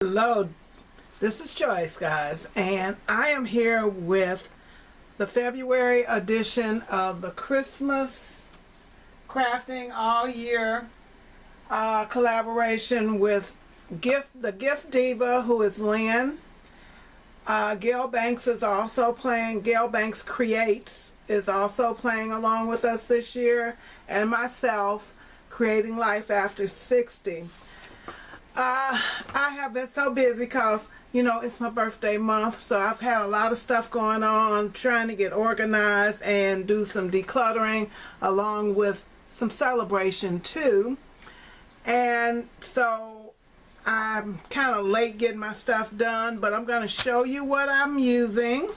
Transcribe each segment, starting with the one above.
Hello, this is Joyce, guys, and I am here with the February edition of the Christmas Crafting All Year collaboration with the Gift Diva, who is Lynn. Gail Banks is also playing. Gail Banks Creates is also playing along with us this year, and myself, Creating Life After 60. I have been so busy because, you know, it's my birthday month, so I've had a lot of stuff going on, trying to get organized and do some decluttering along with some celebration too. And so I'm kind of late getting my stuff done, but I'm going to show you what I'm using.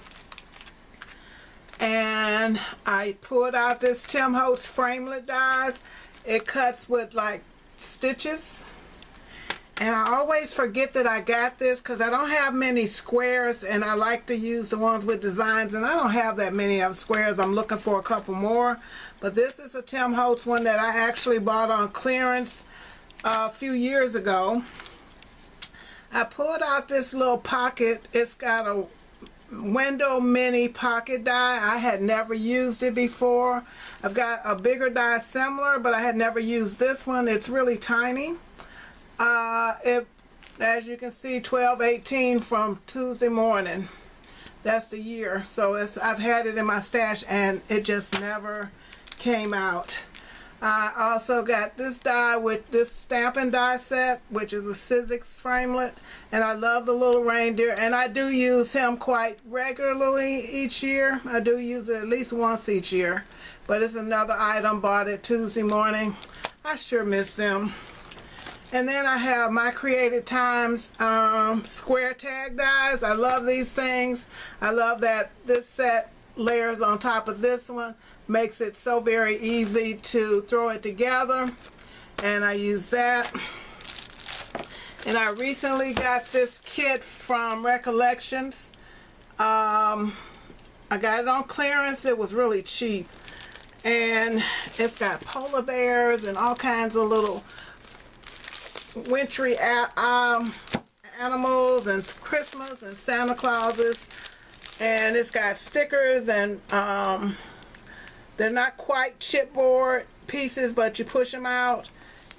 And I pulled out this Tim Holtz framelit dies. It cuts with like stitches. And I always forget that I got this because I don't have many squares, and I like to use the ones with designs, and I don't have that many of squares. I'm looking for a couple more. But this is a Tim Holtz one that I actually bought on clearance a few years ago. I pulled out this little pocket. It's got a window mini pocket die. I had never used it before. I've got a bigger die similar, but I had never used this one. It's really tiny. As you can see, 12/18 from Tuesday morning. That's the year. So I've had it in my stash and it just never came out. I also got this die with this stamping die set, which is a Sizzix framelit, and I love the little reindeer, and I do use him quite regularly each year. I do use it at least once each year, but it's another item bought it Tuesday morning. I sure miss them. And then I have my Created Times square tag dies. I love these things. I love that this set layers on top of this one. Makes it so very easy to throw it together. And I use that. And I recently got this kit from Recollections. I got it on clearance. It was really cheap. And it's got polar bears and all kinds of little wintry animals and Christmas and Santa Clauses, and it's got stickers, and they're not quite chipboard pieces, but you push them out,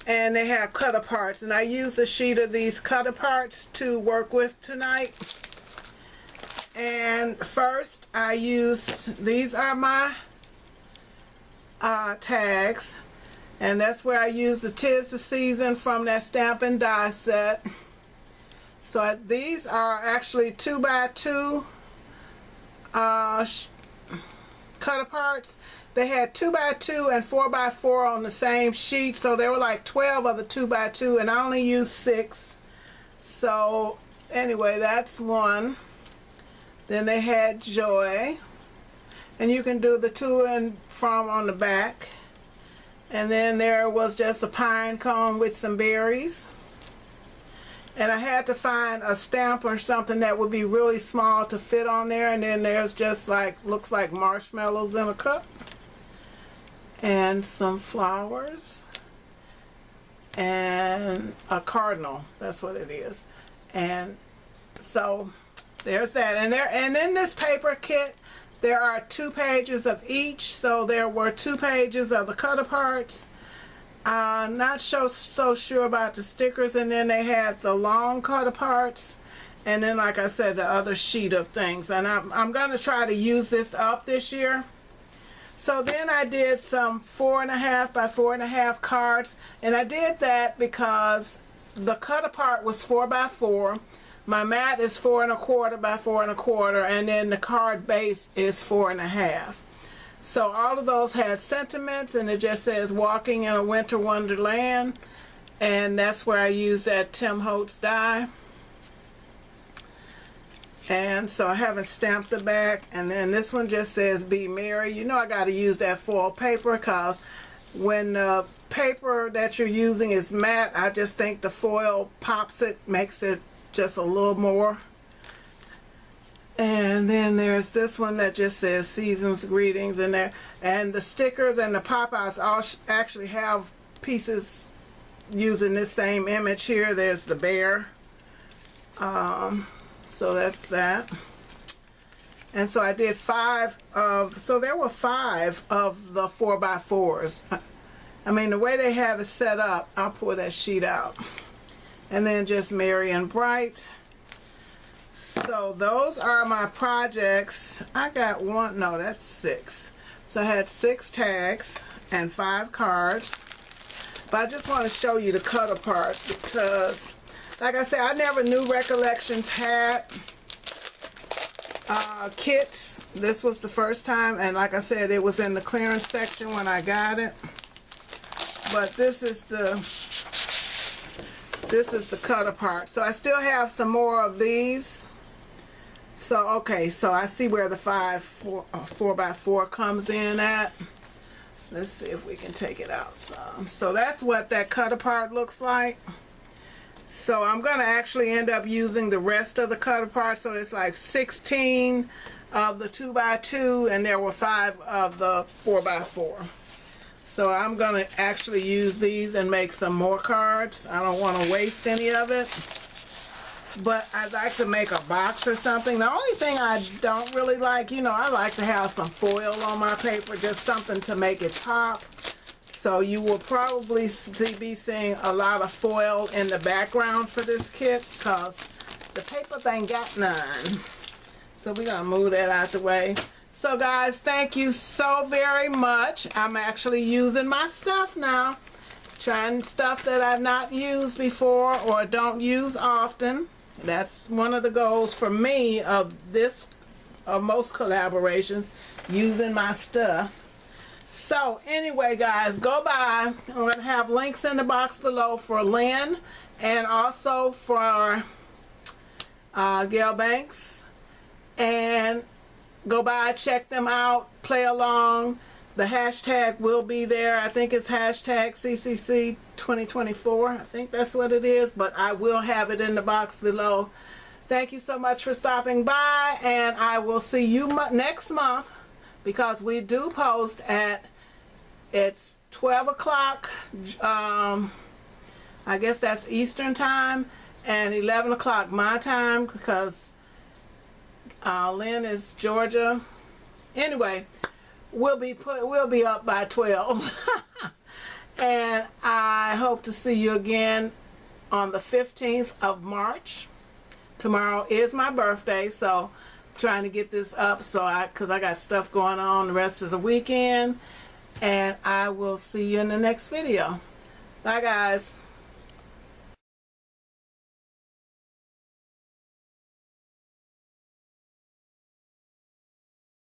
and they have cut parts, and I used a sheet of these cut parts to work with tonight. And first I use, these are my tags. And that's where I use the 'Tis the Season from that Stampin' Die set. So these are actually 2x2 cut parts. They had 2x2 and 4x4 on the same sheet, so there were like 12 of the 2x2, and I only used 6. So anyway, that's one. Then they had Joy, and you can do the to and from on the back. And then there was just a pine cone with some berries. And I had to find a stamp or something that would be really small to fit on there. And then there's just like, looks like marshmallows in a cup. And some flowers. And a cardinal, that's what it is. And so there's that. And in this paper kit, there are 2 pages of each, so there were 2 pages of the cut parts. Not so sure about the stickers, and then they had the long cut parts, and then, like I said, the other sheet of things. And I'm going to try to use this up this year. So then I did some 4.5 by 4.5 cards, and I did that because the cut part was 4 by 4. My mat is 4.25 by 4.25, and then the card base is 4.5. So all of those have sentiments, and it just says "Walking in a Winter Wonderland," and that's where I use that Tim Holtz die. And so I haven't stamped the back, and then this one just says "Be Merry." You know I got to use that foil paper because when the paper that you're using is matte, I just think the foil pops it, makes it just a little more. And then there's this one that just says "Season's Greetings" in there, and the stickers and the pop-outs all actually have pieces using this same image here. There's the bear, So that's that. And so I did 5 of, so there were 5 of the 4x4s. I mean, the way they have it set up, I'll pull that sheet out. And then just Merry and Bright. So those are my projects. I got one, no, that's 6. So I had 6 tags and 5 cards. But I just want to show you the cut apart because, like I said, I never knew Recollections had kits. This was the first time, and like I said, it was in the clearance section when I got it. But this is the cut apart. So I still have some more of these. So okay, so I see where the 4x4 comes in at. Let's see if we can take it out some. So that's what that cut apart looks like. So I'm going to actually end up using the rest of the cut apart. So it's like 16 of the 2x2 and there were 5 of the 4x4. So I'm going to actually use these and make some more cards. I don't want to waste any of it. But I'd like to make a box or something. The only thing I don't really like, you know, I like to have some foil on my paper, just something to make it pop. So you will probably be seeing a lot of foil in the background for this kit because the paper thing got none. So we're going to move that out the way. So guys, thank you so very much. I'm actually using my stuff now. Trying stuff that I've not used before or don't use often. That's one of the goals for me of most collaborations, using my stuff. So anyway guys, go by. I'm going to have links in the box below for Lynn and also for Gail Banks. And go by, check them out, play along. The hashtag will be there. I think it's hashtag CCC 2024. I think that's what it is, but I will have it in the box below. Thank you so much for stopping by, and I will see you next month because we do post at, it's 12 o'clock, I guess that's Eastern time, and 11 o'clock my time because Lynn is Georgia. Anyway, we'll be up by 12. And I hope to see you again on the 15th of March. Tomorrow is my birthday, so I'm trying to get this up because I got stuff going on the rest of the weekend. And I will see you in the next video. Bye guys.